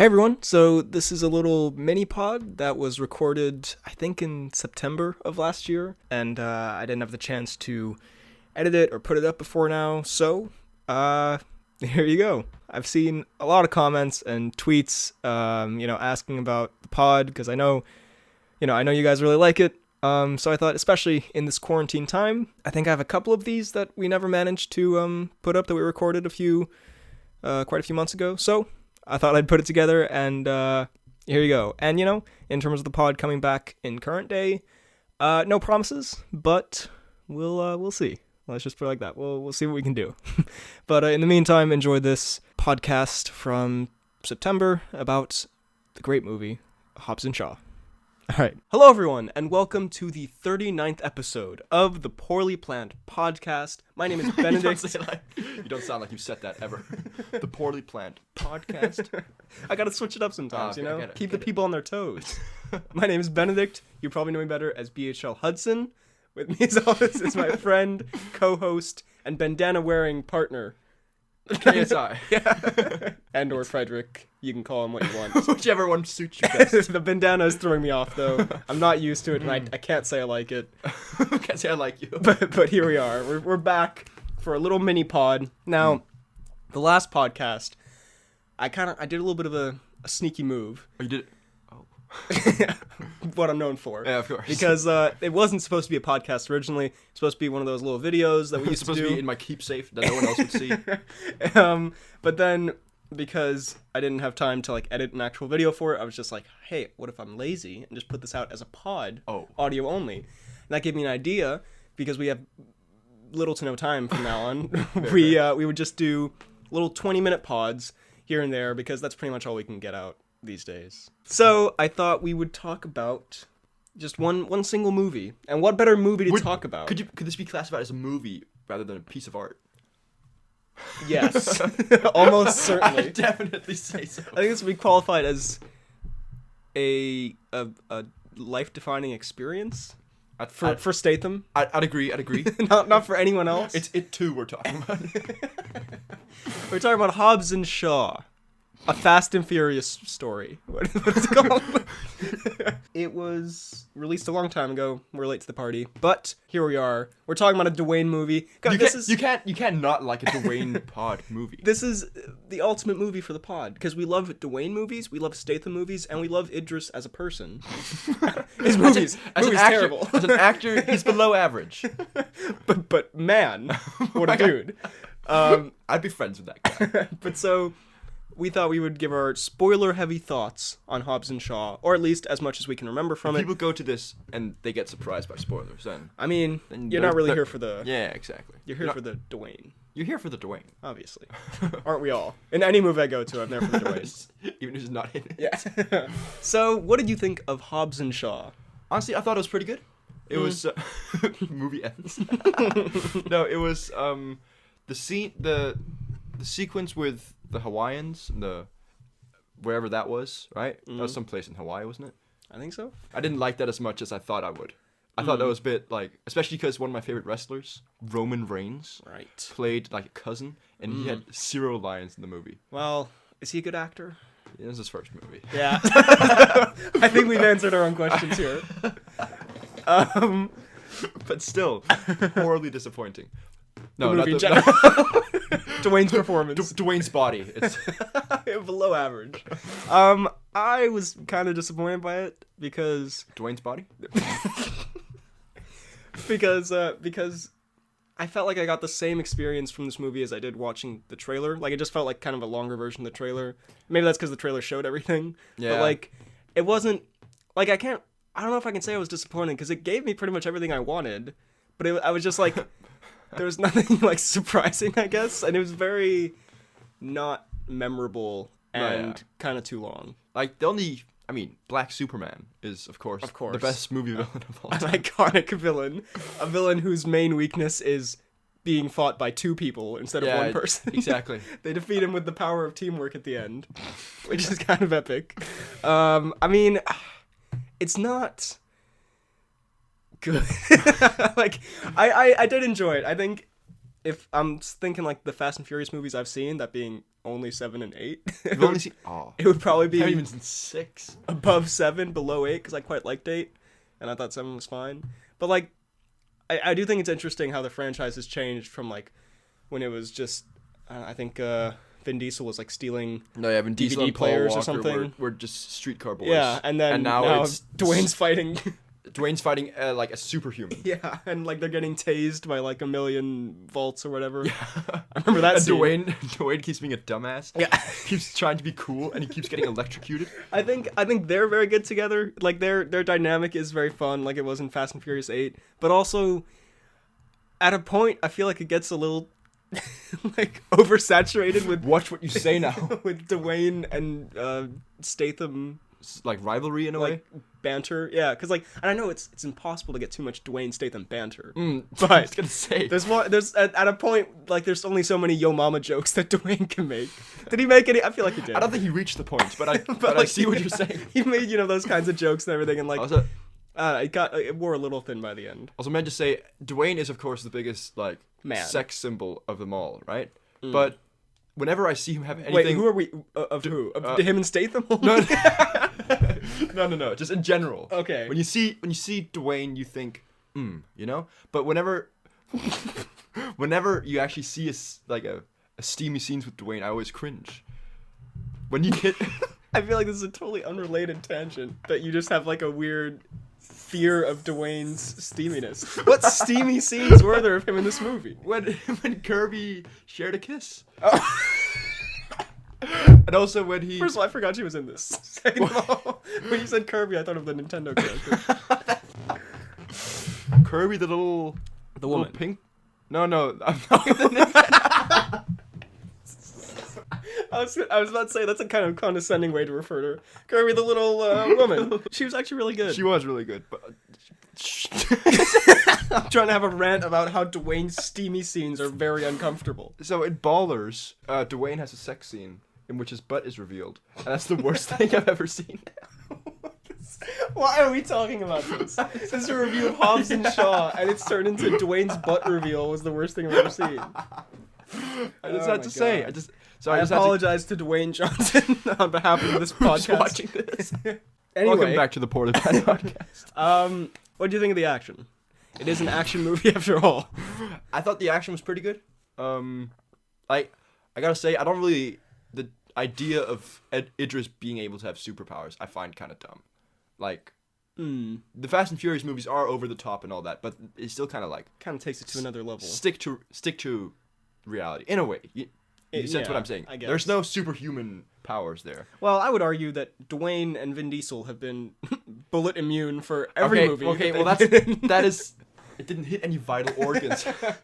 Hey everyone, so this is a little mini pod that was recorded, I think, in September of last year, and I didn't have the chance to edit it or put it up before now, so here you go. I've seen a lot of comments and tweets, asking about the pod, because I know you guys really like it, so I thought, especially in this quarantine time, I think I have a couple of these that we never managed to put up that we recorded quite a few months ago, so I thought I'd put it together, and here you go. And, in terms of the pod coming back in current day, no promises, but we'll see. Let's just put it like that. We'll see what we can do. But in the meantime, enjoy this podcast from September about the great movie, Hobbs and Shaw. All right. Hello, everyone, and welcome to the 39th episode of the Poorly Planned Podcast. My name is Benedict. You don't sound like you said that ever. The Poorly Planned Podcast. I gotta switch it up sometimes, Keep the people on their toes. My name is Benedict. You probably know me better as BHL Hudson. With me as always is my friend, co-host, and bandana-wearing partner, KSI. Yeah. And or Frederick. You can call him what you want. Whichever one suits you best. The bandana is throwing me off, though. I'm not used to it, and I can't say I like it. Can't say I like you. But here we are. We're back for a little mini pod. Now, the last podcast, I did a little bit of a sneaky move. Oh, you did? Oh. What I'm known for. Yeah, of course. Because it wasn't supposed to be a podcast originally. It was supposed to be one of those little videos that we used to do. Supposed to be in my keep safe that no one else would see. But then, because I didn't have time to edit an actual video for it, I was just like, hey, what if I'm lazy and just put this out as a pod, audio only? And that gave me an idea, because we have little to no time from now on. We would just do little 20-minute pods here and there, because that's pretty much all we can get out these days. So I thought we would talk about just one single movie, and what better movie to talk about? Could this be classified as a movie rather than a piece of art? Yes, almost certainly. I'd definitely say so. I think this would be qualified as a life-defining experience for Statham. I'd agree. not for anyone else. It's it too we're talking about. We're talking about Hobbs and Shaw. A Fast and Furious story. What is it called? It was released a long time ago. We're late to the party, but here we are. We're talking about a Dwayne movie. God, you can't not like a Dwayne pod movie. This is the ultimate movie for the pod, because we love Dwayne movies, we love Statham movies, and we love Idris as a person. His movies terrible. As an actor, he's below average. But man, what a dude. I'd be friends with that guy. But so, we thought we would give our spoiler-heavy thoughts on Hobbs and Shaw, or at least as much as we can remember from it. People go to this and they get surprised by spoilers, then you're not really here for the... Yeah, exactly. You're here for the Dwayne. You're here for the Dwayne. Obviously. Aren't we all? In any movie I go to, I'm there for the Dwayne. Even if he's not in it. Yeah. So, what did you think of Hobbs and Shaw? Honestly, I thought it was pretty good. It was... movie ends. No, it was... The sequence with the Hawaiians, wherever that was, right? Mm-hmm. That was someplace in Hawaii, wasn't it? I think so. I didn't like that as much as I thought I would. I thought that was a bit especially because one of my favorite wrestlers, Roman Reigns, played like a cousin, and he had 0 lines in the movie. Well, is he a good actor? It was his first movie. Yeah. I think we've answered our own questions here. But still, horribly disappointing. No, not Dwayne's performance. Dwayne's body. It's below average. I was kind of disappointed by it because... Dwayne's body? because I felt like I got the same experience from this movie as I did watching the trailer. It just felt like kind of a longer version of the trailer. Maybe that's because the trailer showed everything. Yeah. But, it wasn't... I don't know if I can say I was disappointed, because it gave me pretty much everything I wanted. But I was just there was nothing surprising, I guess, and it was very not memorable and kind of too long. Black Superman is of course the best movie villain of all time. An iconic villain, a villain whose main weakness is being fought by 2 people instead of 1 person. Exactly. They defeat him with the power of teamwork at the end, which is kind of epic. It's not good. I did enjoy it. I think if I'm thinking like the Fast and Furious movies I've seen, that being only 7 and 8, You've only seen. Oh. it would probably I haven't be even seen 6. above 7, below 8, because I quite liked 8, and I thought 7 was fine. But like, I do think it's interesting how the franchise has changed from like when it was just, I think Vin Diesel was like stealing No, yeah, Vin Diesel DVD and Paul players or Walker something. were just streetcar boys. Yeah, and then now it's Dwayne's fighting. Dwayne's fighting like a superhuman. Yeah, and like they're getting tased by like a million volts or whatever. Yeah. I remember that And scene. Dwayne keeps being a dumbass. Yeah. Keeps trying to be cool, and he keeps getting electrocuted. I think they're very good together. Like their dynamic is very fun, like it was in Fast and Furious 8. But also, at a point, I feel like it gets a little like oversaturated with Watch what you say now. with Dwayne and Statham It's like rivalry in a like way. banter. Yeah, because like, and I know it's impossible to get too much Dwayne Statham banter. I But was gonna say. there's at a point like there's only so many Yo Mama jokes that Dwayne can make. Did he make any? I feel like he did. I don't think he reached the point, but I I like, see what you're saying. He made those kinds of jokes and everything, and like Also, it wore a little thin by the end. also meant to say Dwayne is of course the biggest like Man. sex symbol of them all, right? But whenever I see him have anything, Wait, who are we? Of who? Of him and Statham? No, no, just in general. Okay. When you see Dwayne, you think, you know. But whenever you actually see a steamy scenes with Dwayne, I always cringe. When you get, I feel like this is a totally unrelated tangent, but you just have like a weird fear of Dwayne's steaminess. What steamy scenes were there of him in this movie? when Kirby shared a kiss, Oh. and also when he First of all, I forgot she was in this. Second of all, when you said Kirby, I thought of the Nintendo character. Kirby, the woman. little pink. No, I'm not the Nintendo. I was about to say that's a kind of condescending way to refer to her. Kirby, the little woman. She was actually really good. She was really good, but I'm trying to have a rant about how Dwayne's steamy scenes are very uncomfortable. so in Ballers, Dwayne has a sex scene in which his butt is revealed, and that's the worst thing I've ever seen. Why are we talking about this? This is a review of Hobbs and Shaw, and it's turned into Dwayne's butt reveal was the worst thing I've ever seen. I just Oh had my to say, God. I I apologize to Dwayne Johnson on behalf of this Who's podcast. watching this. Anyway, Welcome back to the Porter Pan podcast. what do you think of the action? It is an action movie after all. I thought the action was pretty good. I gotta say, I don't really the idea of Idris being able to have superpowers. I find kind of dumb. Like, the Fast and Furious movies are over the top and all that, but it's still kind of like Kind of takes it to another level. stick to reality in a way. You sense yeah, what I'm saying? I guess. There's no superhuman powers there. Well, I would argue that Dwayne and Vin Diesel have been bullet immune for every movie. Okay, that well they've been in. that is. It didn't hit any vital organs. No,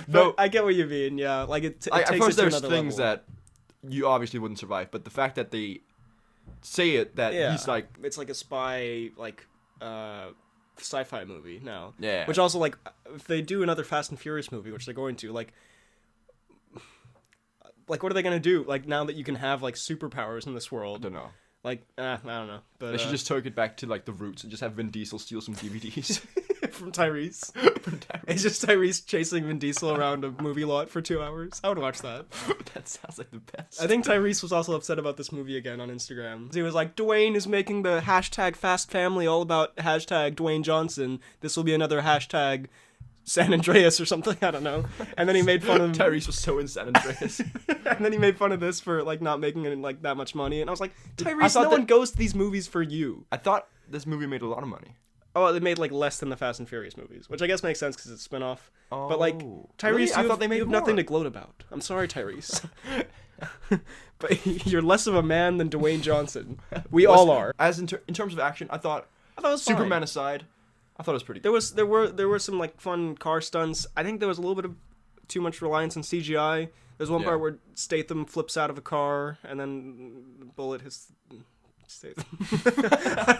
No, I get what you mean. Yeah, like it takes of it course to there's another things level. that you obviously wouldn't survive, but the fact that they say it that Yeah, he's like, it's like a spy sci-fi movie now. yeah, Which also like if they do another Fast and Furious movie, which they're going to, like what are they gonna do? Like now that you can have like superpowers in this I world, don't know. like I don't know, but They should just take it back to like the roots and just have Vin Diesel steal some DVDs. from Tyrese. It's just Tyrese chasing Vin Diesel around a movie lot for 2 hours. I would watch that. That sounds like the best. I think Tyrese was also upset about this movie again on Instagram. He was like, Dwayne is making the hashtag Fast Family all about hashtag Dwayne Johnson. This will be another hashtag San Andreas or something. I don't know. And then he made fun of Tyrese was so in San Andreas. and then he made fun of this for like not making it like that much money. And I was like, Tyrese, thought no one goes to these movies for you. I thought this movie made a lot of money. Oh, they made like less than the Fast and Furious movies, which I guess makes sense because it's a spin-off. But like Tyrese, Really? I you, thought have, they made you have more. nothing to gloat about. I'm sorry, Tyrese. But you're less of a man than Dwayne Johnson. We all are. As in terms of action, I thought I thought it was fine. Superman aside, I thought it was pretty good. There were some like fun car stunts. I think there was a little bit of too much reliance on CGI. There's one Yeah. part where Statham flips out of a car and then the bullet hits Statham.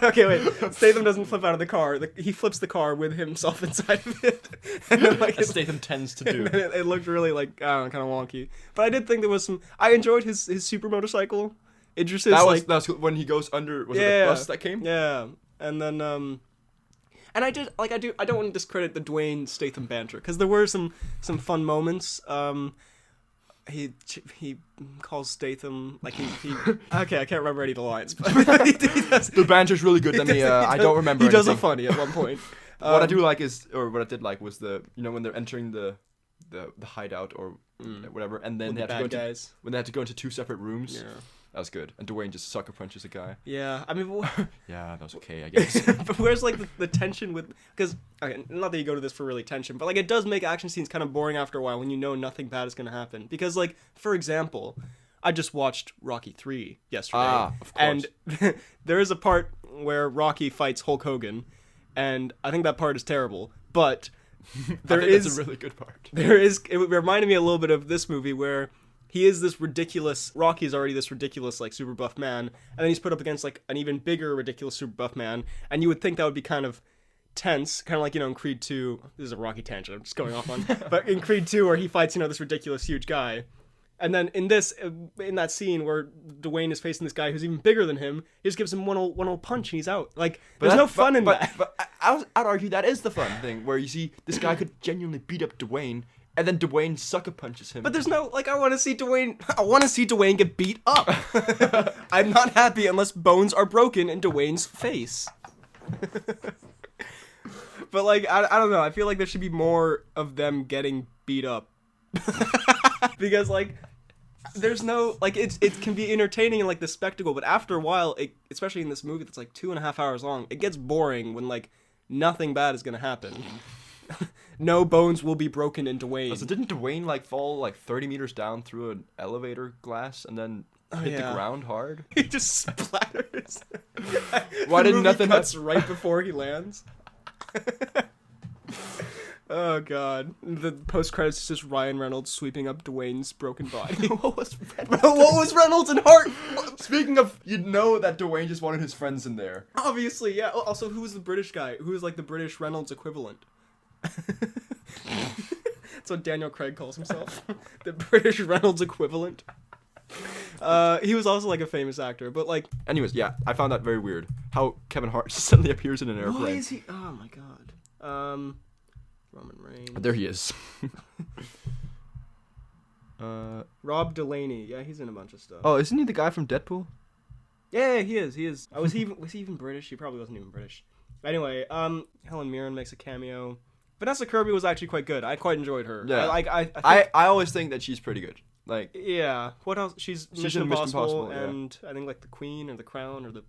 Okay, wait. Statham doesn't flip out of the car. He flips the car with himself inside of it. And then, like, As Statham tends to do. and then it looked really like I don't know, kind of wonky. But I did think there was some. I enjoyed his super motorcycle. Idris's That was like that was when he goes under. Was it Yeah. a bus that came? yeah, and then And I don't want to discredit the Dwayne Statham banter, because there were some fun moments. He calls Statham like he okay, I can't remember any of the lines, but he does, The banter's really good. I don't remember. He does a anything. funny at one point. What I do like is, or what I did like was when they're entering the hideout or whatever, and then With they have to go guys. when they have to go into 2 separate rooms. Yeah. That was good. And Dwayne just sucker punches a guy. Yeah, I mean, Yeah, that was okay, I guess. but where's like the tension with, because okay, not that you go to this for really tension, but like it does make action scenes kind of boring after a while when you know nothing bad is gonna happen. Because like, for example, I just watched Rocky 3 yesterday, of course. and there is a part where Rocky fights Hulk Hogan, and I think that part is terrible, but that's a really good part. it reminded me a little bit of this movie where he is this ridiculous, Rocky's already this ridiculous, like, super buff man, and then he's put up against, like, an even bigger, ridiculous super buff man, and you would think that would be kind of tense, kind of like, in Creed 2, this is a Rocky tangent, I'm just going off on, but in Creed 2, where he fights, this ridiculous, huge guy, and then in that scene where Dwayne is facing this guy who's even bigger than him, he just gives him one old punch and he's out. Like, there's no fun in that. But I'd argue that is the fun thing, where you see this guy could genuinely beat up Dwayne, and then Dwayne sucker punches him. But there's no, like, I want to see Dwayne get beat up. I'm not happy unless bones are broken in Dwayne's face. But, like, I don't know. I feel like there should be more of them getting beat up. Because, like, there's no, like, it can be entertaining in, like, the spectacle, but after a while, especially in this movie that's, like, 2.5 hours long, it gets boring when, like, nothing bad is gonna happen. No bones will be broken in Dwayne. So didn't Dwayne, like, fall, like, 30 meters down through an elevator glass and then hit the ground hard? He just splatters. Why The did movie nothing cuts right before he lands? Oh god. The post-credits is just Ryan Reynolds sweeping up Dwayne's broken body. What was Reynolds and Hart? Speaking of, that Dwayne just wanted his friends in there. Obviously, yeah. Also, who was the British guy? Who was like the British Reynolds equivalent? That's what Daniel Craig calls himself. The British Reynolds equivalent. He was also like a famous actor, but like... Anyways, yeah, I found that very weird. How Kevin Hart suddenly appears in an airplane. Why is he... Oh my god. Roman Reigns. There he is. Rob Delaney. Yeah, he's in a bunch of stuff. Oh, isn't he the guy from Deadpool? Yeah, he is. Was he even British? He probably wasn't even British. Anyway, Helen Mirren makes a cameo. Vanessa Kirby was actually quite good. I quite enjoyed her. Yeah. I always think that she's pretty good. Like, yeah. What else? She's Mission in Mission Impossible, Impossible, yeah. and I think like the Queen or the Crown or the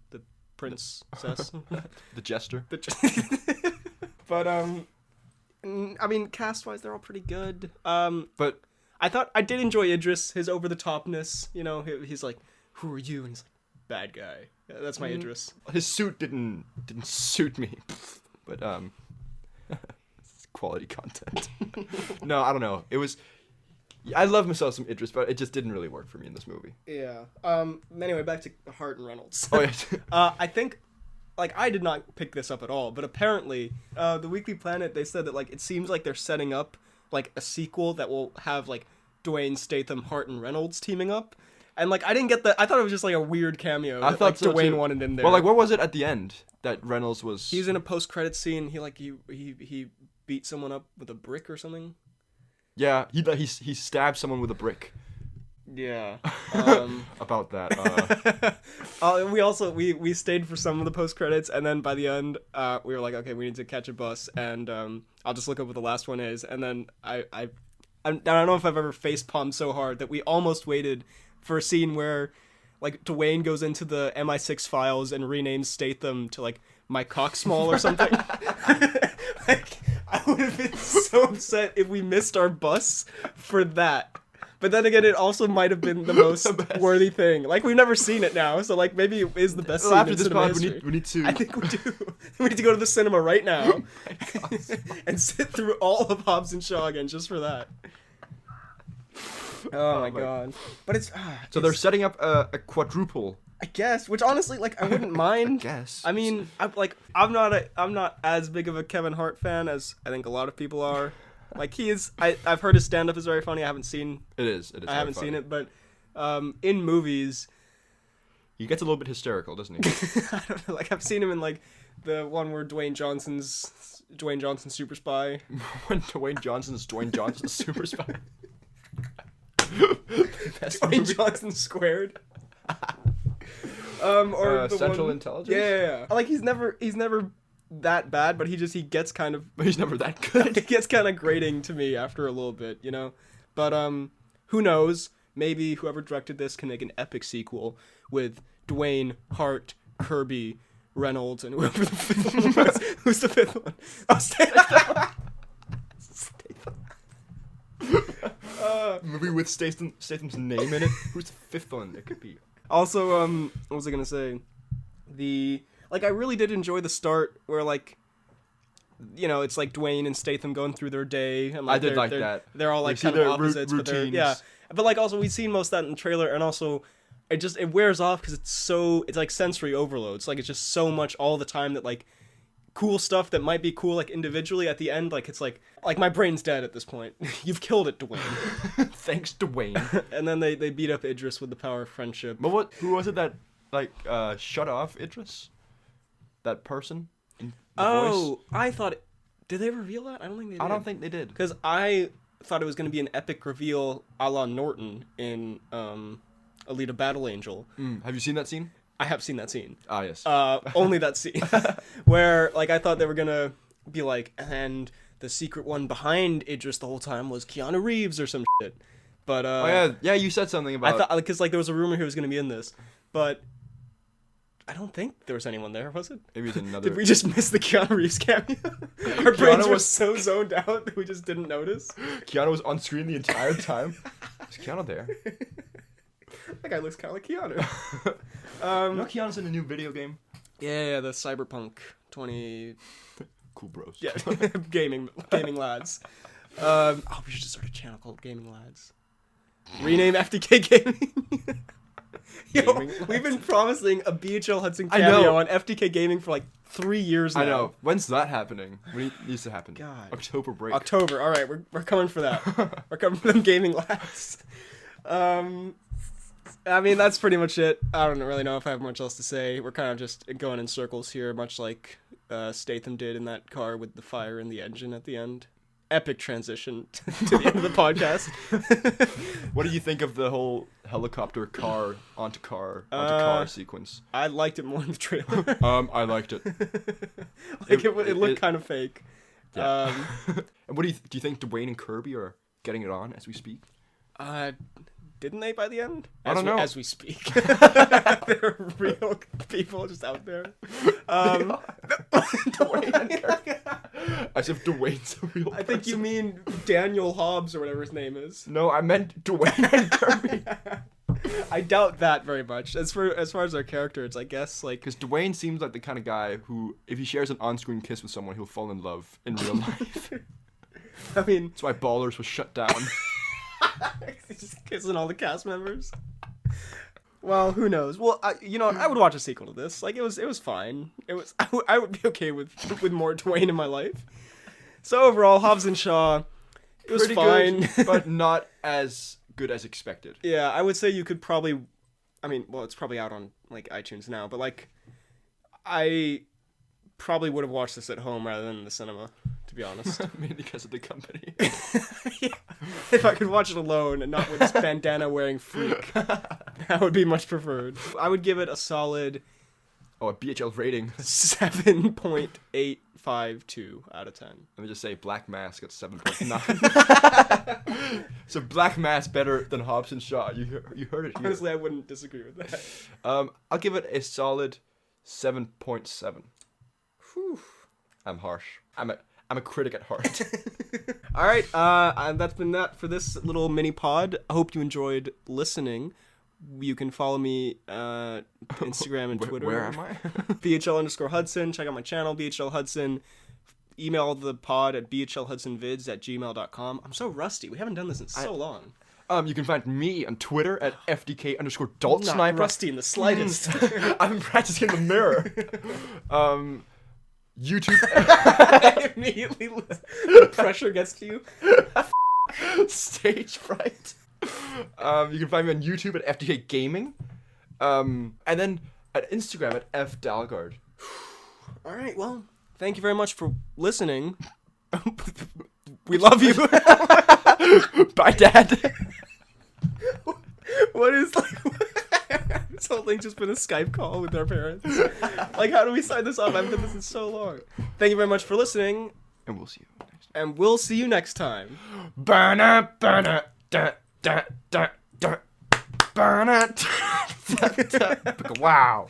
Princess. the Jester. But I mean, cast-wise, they're all pretty good. But I did enjoy Idris, his over-the-topness. He's like, "Who are you?" And he's like, "Bad guy." Yeah, that's my Idris. his suit didn't suit me. But it's quality content. No, I don't know. It was. I love myself some Idris, but it just didn't really work for me in this movie. Yeah. Anyway, back to Hart and Reynolds. Oh yeah. I think, like, I did not pick this up at all, but apparently, the Weekly Planet, they said that, like, it seems like they're setting up, like, a sequel that will have, like, Dwayne, Statham, Hart, and Reynolds teaming up. And, like, I didn't get I thought it was just, like, a weird cameo I that, thought like, so Dwayne too. wanted in there. Well, like, what was it at the end that Reynolds was? He's in a post-credit scene. He beat someone up with a brick or something. Yeah, he stabbed someone with a brick. Yeah. About that. We stayed for some of the post credits, and then by the end, we were like, okay, we need to catch a bus, and I'll just look up what the last one is, and then I don't know if I've ever face palmed so hard that we almost waited for a scene where, like, Dwayne goes into the MI6 files and renames Statham to like My Cock Small or something. Like, I would have been so upset if we missed our bus for that. But then again, it also might have been the most worthy thing. Like, we've never seen it now, so like maybe it is the best scene after in this cinema pod, history. we need to. I think we do. We need to go to the cinema right now and sit through all of Hobbs and Shaw again just for that. Oh my god! But So they're setting up a quadruple. I guess, which honestly, like, I wouldn't mind. I guess. I mean, I'm not as big of a Kevin Hart fan as I think a lot of people are. Like, he is. I've heard his stand-up is very funny. I haven't seen. It is. I haven't seen it, but in movies, He gets a little bit hysterical, doesn't he? I don't know. Like I've seen him in like the one where Dwayne Johnson's Super Spy. When Dwayne Johnson's super spy. Best Dwayne movie. Johnson squared. Or the Central one... Intelligence. Yeah. Like he's never that bad, but he gets kind of But he's never that good. it gets kind of grating to me after a little bit, you know. But who knows? Maybe whoever directed this can make an epic sequel with Dwayne, Hart, Kirby, Reynolds, and whoever the fifth one was. Who's the fifth one? Oh, Statham. Movie with Statham's name in it. Who's the fifth one? It could be. Also, what was I gonna say? I really did enjoy the start where, like, you know, it's like Dwayne and Statham going through their day. And, like, I did like that. They're all, like, see kind of their opposites. routines. But, like, also, we've seen most of that in the trailer, and also, it wears off because it's like sensory overload. It's like, it's just so much all the time that, like, cool stuff that might be cool, like, individually at the end, like, it's like my brain's dead at this point. You've killed it, Dwayne. Thanks, Dwayne. And then they beat up Idris with the power of friendship. But who was it that, like, shut off Idris? That person? In the voice? I thought... Did they reveal that? I don't think they did. I don't think they did. Because I thought it was going to be an epic reveal a la Norton in Alita Battle Angel. Have you seen that scene? I have seen that scene. Ah, yes. Only that scene. Where, like, I thought they were going to be like, and the secret one behind Idris the whole time was Keanu Reeves or some shit. But, yeah, you said something about... I thought, because, like, there was a rumor he was going to be in this. But... I don't think there was anyone there, was it? Maybe it's another... Did we just miss the Keanu Reeves cameo? Our brains were so zoned out that we just didn't notice. Keanu was on screen the entire time. Is Keanu there? That guy looks kind of like Keanu. You know Keanu's in a new video game? Yeah, the Cyberpunk 20... Cool bros. Yeah, gaming lads. We should just start a channel called Gaming Lads. Rename FDK Gaming. Yo, we've been promising a BHL Hudson cameo on FDK Gaming for like 3 years now. I know. When's that happening? When it needs to happen? God. October break. October. All right, we're coming for that. We're coming for them gaming lads. I mean, that's pretty much it. I don't really know if I have much else to say. We're kind of just going in circles here, much like Statham did in that car with the fire in the engine at the end. Epic transition to the end of the podcast. What do you think of the whole helicopter car onto car sequence? I liked it more in the trailer. I liked it. It looked kind of fake. Yeah. And what do you think Dwayne and Kirby are getting it on as we speak? Didn't they by the end? I don't know. As we speak. They're real people just out there. Dwayne and Kirby. As if Dwayne's a real person. I think you mean Daniel Hobbs or whatever his name is. No, I meant Dwayne and Kirby. I doubt that very much. As far as our characters, I guess, like... Because Dwayne seems like the kind of guy who, if he shares an on-screen kiss with someone, he'll fall in love in real life. I mean... That's why Ballers was shut down. He's just kissing all the cast members. Well, who knows? Well, I would watch a sequel to this. Like, it was fine. I would be okay with more Dwayne in my life. So overall, Hobbs and Shaw, it was Pretty fine, good, but not as good as expected. Yeah, I would say you could probably, it's probably out on like iTunes now, but like, I probably would have watched this at home rather than in the cinema, to be honest. Mainly because of the company. Yeah. If I could watch it alone and not with this bandana wearing freak, that would be much preferred. I would give it a solid... a BHL rating. 7.852 out of 10. Let me just say Black Mass got 7.9. So Black Mass better than Hobbs and Shaw. You heard it here. Honestly, I wouldn't disagree with that. I'll give it a solid 7.7. Whew. I'm harsh. I'm a critic at heart. All right, that's been that for this little mini pod. I hope you enjoyed listening. You can follow me Instagram and Twitter. Where am I? BHL_Hudson. Check out my channel, BHL Hudson. Email the pod at bhlhudsonvids@gmail.com. I'm so rusty. We haven't done this in so long. You can find me on Twitter at FDK_DaltSniper. Not rusty in the slightest. I'm practicing the mirror. YouTube. Immediately, the pressure gets to you. Stage fright. You can find me on YouTube at FDK Gaming. And then at Instagram at @fdalgard. All right, well, thank you very much for listening. We love you. Bye, Dad. What is like this whole thing just been a Skype call with our parents? Like, how do we sign this off? I haven't done this in so long. Thank you very much for listening, And we'll see you next time. and we'll see you next time. Burna, burna, da, da, da, da. Burna. Wow.